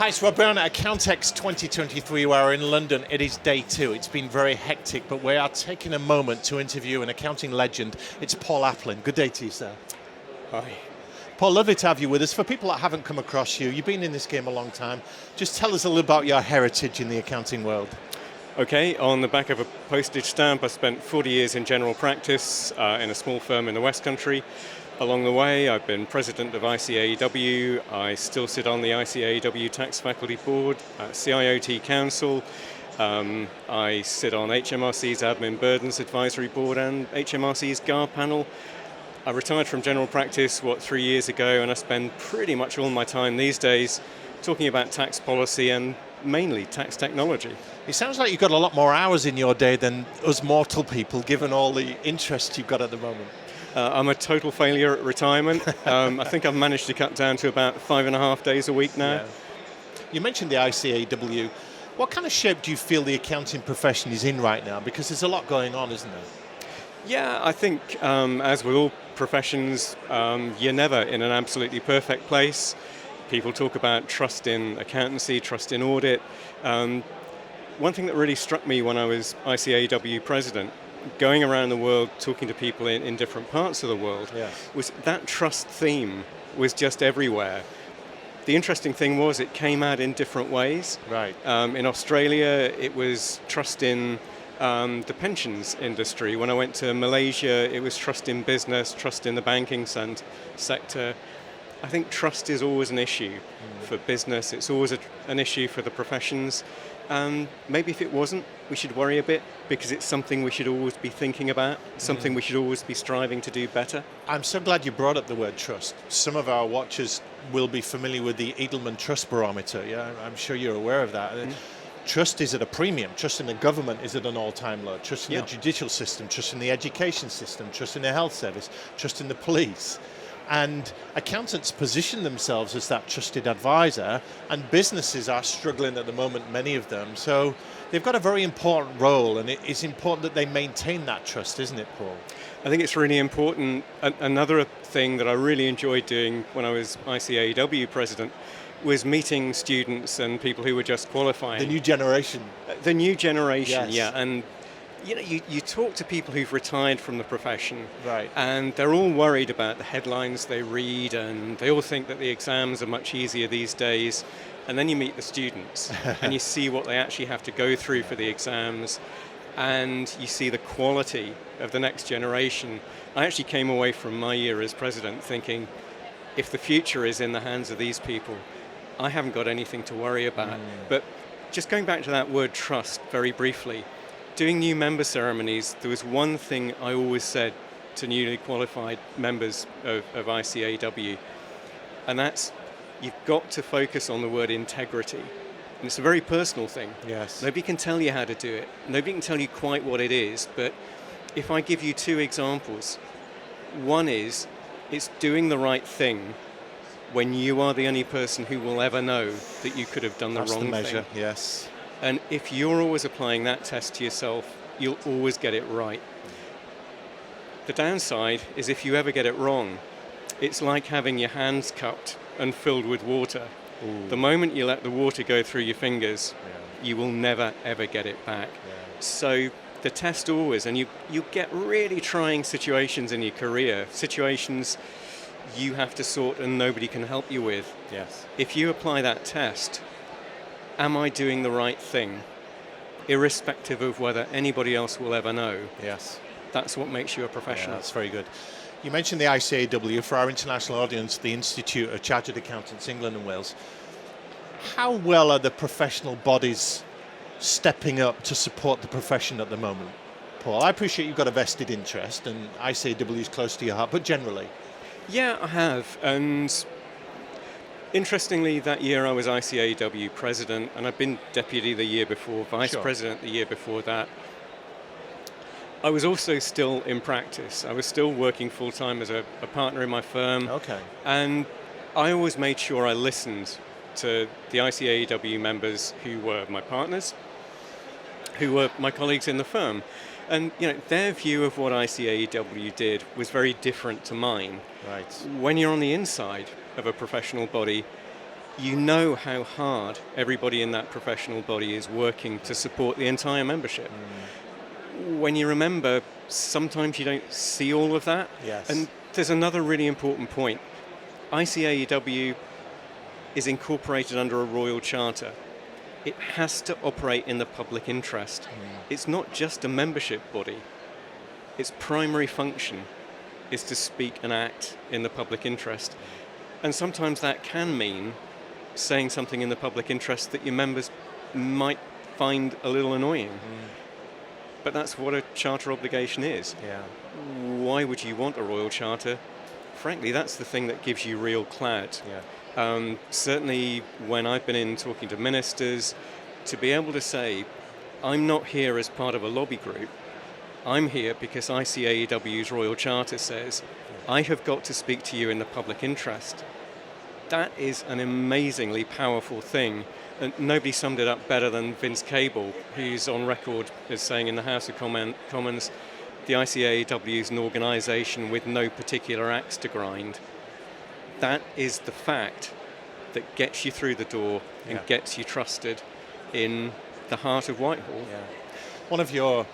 Hi, it's Rob Brown at Accountex 2023. We are in London. It is day 2. It's been very hectic, but we are taking a moment to interview an accounting legend. It's Paul Alpin. Good day to you, sir. Hi. Paul, lovely to have you with us. For people that haven't come across you, you've been in this game a long time. Just tell us a little about your heritage in the accounting world. Okay, on the back of a postage stamp, I spent 40 years in general practice in a small firm in the West Country. Along the way, I've been president of ICAEW. I still sit on the ICAEW Tax Faculty Board, CIOT Council. I sit on HMRC's Admin Burdens Advisory Board and HMRC's GAR panel. I retired from general practice, 3 years ago, and I spend pretty much all my time these days talking about tax policy and mainly tax technology. It sounds like you've got a lot more hours in your day than us mortal people, given all the interest you've got at the moment. I'm a total failure at retirement. I think I've managed to cut down to about 5.5 days a week now. Yeah. You mentioned the ICAEW. What kind of shape do you feel the accounting profession is in right now? Because there's a lot going on, isn't there? Yeah, I think as with all professions, you're never in an absolutely perfect place. People talk about trust in accountancy, trust in audit. One thing that really struck me when I was ICAEW president, going around the world talking to people in different parts of the world, was that trust theme was just everywhere. The interesting thing was it came out in different ways. Right. In Australia, it was trust in the pensions industry. When I went to Malaysia, it was trust in business, trust in the banking sector. I think trust is always an issue for business. It's always an issue for the professions. Maybe if it wasn't, we should worry a bit, because it's something we should always be thinking about, something we should always be striving to do better. I'm so glad you brought up the word trust. Some of our watchers will be familiar with the Edelman Trust Barometer. Yeah, I'm sure you're aware of that. Trust is at a premium. Trust in the government is at an all-time low. Trust in the judicial system, trust in the education system, trust in the health service, trust in the police. And accountants position themselves as that trusted advisor, and businesses are struggling at the moment, many of them. So they've got a very important role, and it's important that they maintain that trust, isn't it, Paul? I think it's really important. Another thing that I really enjoyed doing when I was ICAEW president was meeting students and people who were just qualifying. The new generation. The new generation, yes. yeah. And you talk to people who've retired from the profession, right, and they're all worried about the headlines they read, and they all think that the exams are much easier these days. And then you meet the students, and you see what they actually have to go through for the exams, and you see the quality of the next generation. I actually came away from my year as president thinking, if the future is in the hands of these people, I haven't got anything to worry about. But just going back to that word trust very briefly, doing new member ceremonies, there was one thing I always said to newly qualified members of ICAEW, and that's you've got to focus on the word integrity. And it's a very personal thing. Yes. Nobody can tell you how to do it. Nobody can tell you quite what it is, but if I give you 2 examples, one is it's doing the right thing when you are the only person who will ever know that you could have done the wrong thing. That's the measure, yes. And if you're always applying that test to yourself, you'll always get it right. The downside is if you ever get it wrong, it's like having your hands cupped and filled with water. Ooh. The moment you let the water go through your fingers, you will never, ever get it back. So the test always, and you get really trying situations in your career, situations you have to sort and nobody can help you with. Yes. If you apply that test, am I doing the right thing, irrespective of whether anybody else will ever know? Yes. That's what makes you a professional. Yeah, that's very good. You mentioned the ICAEW. For our international audience, the Institute of Chartered Accountants, England and Wales. How well are the professional bodies stepping up to support the profession at the moment? Paul, I appreciate you've got a vested interest, and ICAEW is close to your heart, but generally? Yeah, I have. And interestingly, that year I was ICAEW president, and I've been deputy the year before, vice president the year before that. I was also still in practice. I was still working full-time as a partner in my firm. Okay. And I always made sure I listened to the ICAEW members who were my partners, who were my colleagues in the firm. And their view of what ICAEW did was very different to mine. Right. When you're on the inside of a professional body, you know how hard everybody in that professional body is working to support the entire membership. When you remember, sometimes you don't see all of that. Yes. And there's another really important point. ICAEW is incorporated under a royal charter. It has to operate in the public interest. It's not just a membership body. Its primary function is to speak and act in the public interest. And sometimes that can mean saying something in the public interest that your members might find a little annoying. But that's what a charter obligation is. Yeah. Why would you want a royal charter? Frankly, that's the thing that gives you real clout. Yeah. Certainly when I've been in talking to ministers, to be able to say, I'm not here as part of a lobby group, I'm here because ICAEW's Royal Charter says, I have got to speak to you in the public interest. That is an amazingly powerful thing. And nobody summed it up better than Vince Cable, who's on record as saying in the House of Commons, the ICAEW is an organisation with no particular axe to grind. That is the fact that gets you through the door and gets you trusted in the heart of Whitehall. Yeah. One of your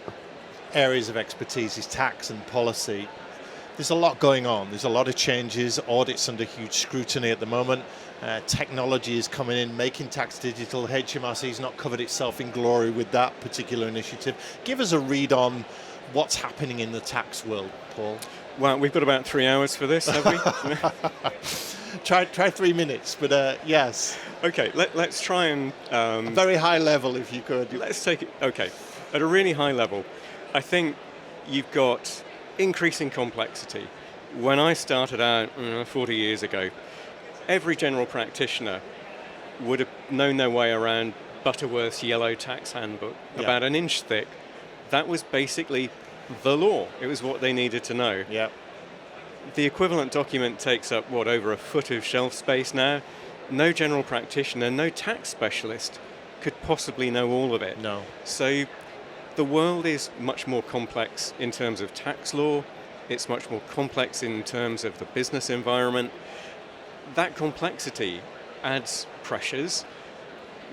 areas of expertise is tax and policy. There's a lot going on. There's a lot of changes. Audits under huge scrutiny at the moment. Technology is coming in, making tax digital. HMRC's not covered itself in glory with that particular initiative. Give us a read on what's happening in the tax world, Paul. Well, we've got about 3 hours for this, have we? Try 3 minutes, but yes. Okay, let's try and... a very high level, if you could. Let's take it, okay. At a really high level, I think you've got increasing complexity. When I started out 40 years ago, every general practitioner would have known their way around Butterworth's yellow tax handbook, about an inch thick. That was basically the law. It was what they needed to know. Yeah. The equivalent document takes up, over a foot of shelf space now. No general practitioner, no tax specialist could possibly know all of it. No. So the world is much more complex in terms of tax law. It's much more complex in terms of the business environment. That complexity adds pressures.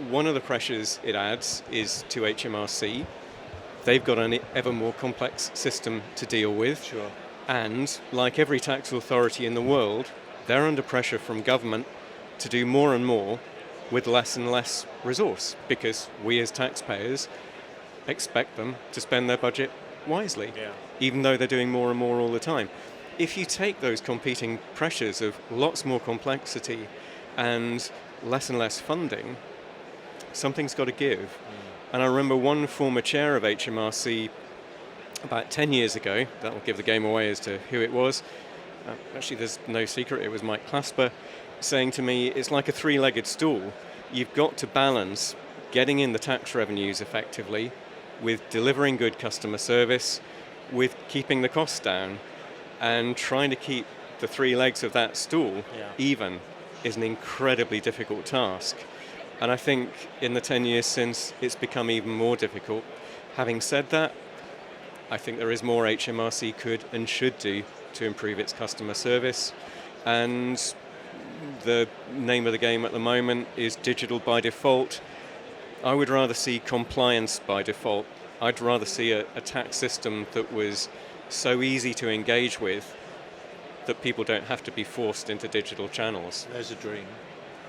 One of the pressures it adds is to HMRC. They've got an ever more complex system to deal with. Sure. And like every tax authority in the world, they're under pressure from government to do more and more with less and less resource, because we as taxpayers expect them to spend their budget wisely, even though they're doing more and more all the time. If you take those competing pressures of lots more complexity and less funding, something's got to give. And I remember one former chair of HMRC about 10 years ago, that will give the game away as to who it was, actually there's no secret, it was Mike Clasper, saying to me, it's like a three-legged stool. You've got to balance getting in the tax revenues effectively with delivering good customer service, with keeping the costs down, and trying to keep the three legs of that stool even is an incredibly difficult task. And I think in the 10 years since, it's become even more difficult. Having said that, I think there is more HMRC could and should do to improve its customer service. And the name of the game at the moment is digital by default. I would rather see compliance by default. I'd rather see a tax system that was so easy to engage with that people don't have to be forced into digital channels. There's a dream.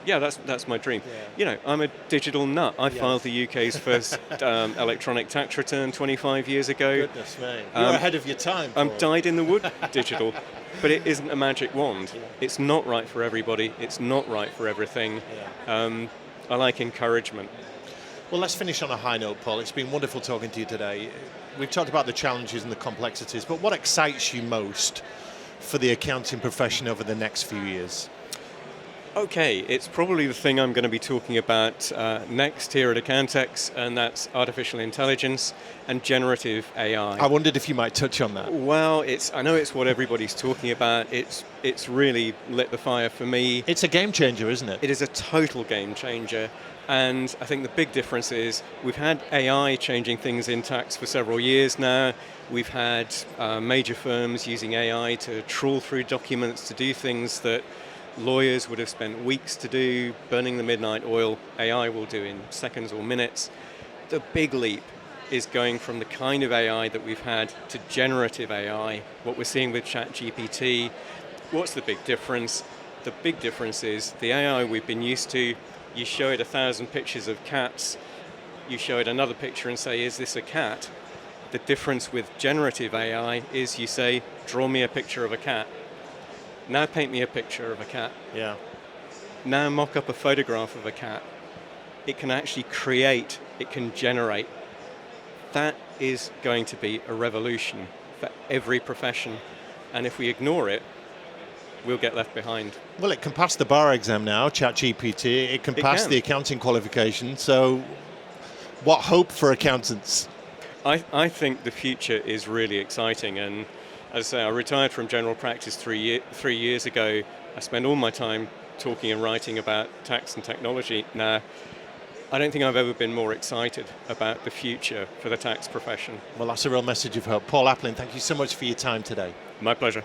Yeah, that's my dream. I'm a digital nut. I filed the UK's first electronic tax return 25 years ago. Goodness me. You're ahead of your time, Paul. I'm dyed in the wood digital, but it isn't a magic wand. It's not right for everybody. It's not right for everything. I like encouragement. Well, let's finish on a high note, Paul. It's been wonderful talking to you today. We've talked about the challenges and the complexities, but what excites you most for the accounting profession over the next few years? Okay, it's probably the thing I'm going to be talking about next here at Accountex, and that's artificial intelligence and generative AI. I wondered if you might touch on that. Well, I know it's what everybody's talking about. It's really lit the fire for me. It's a game changer, isn't it? It is a total game changer. And I think the big difference is we've had AI changing things in tax for several years now. We've had major firms using AI to trawl through documents to do things that lawyers would have spent weeks to do, burning the midnight oil, AI will do in seconds or minutes. The big leap is going from the kind of AI that we've had to generative AI, what we're seeing with ChatGPT. What's the big difference? The big difference is the AI we've been used to, you show it 1,000 pictures of cats, you show it another picture and say, is this a cat? The difference with generative AI is you say, draw me a picture of a cat. Now paint me a picture of a cat. Yeah. Now mock up a photograph of a cat. It can actually create, it can generate. That is going to be a revolution for every profession. And if we ignore it, we'll get left behind. Well, it can pass the bar exam now, ChatGPT. It can pass the accounting qualification. So what hope for accountants? I think the future is really exciting. And as I say, I retired from general practice 3 years ago. I spend all my time talking and writing about tax and technology. Now, I don't think I've ever been more excited about the future for the tax profession. Well, that's a real message of hope. Paul Alpin, thank you so much for your time today. My pleasure.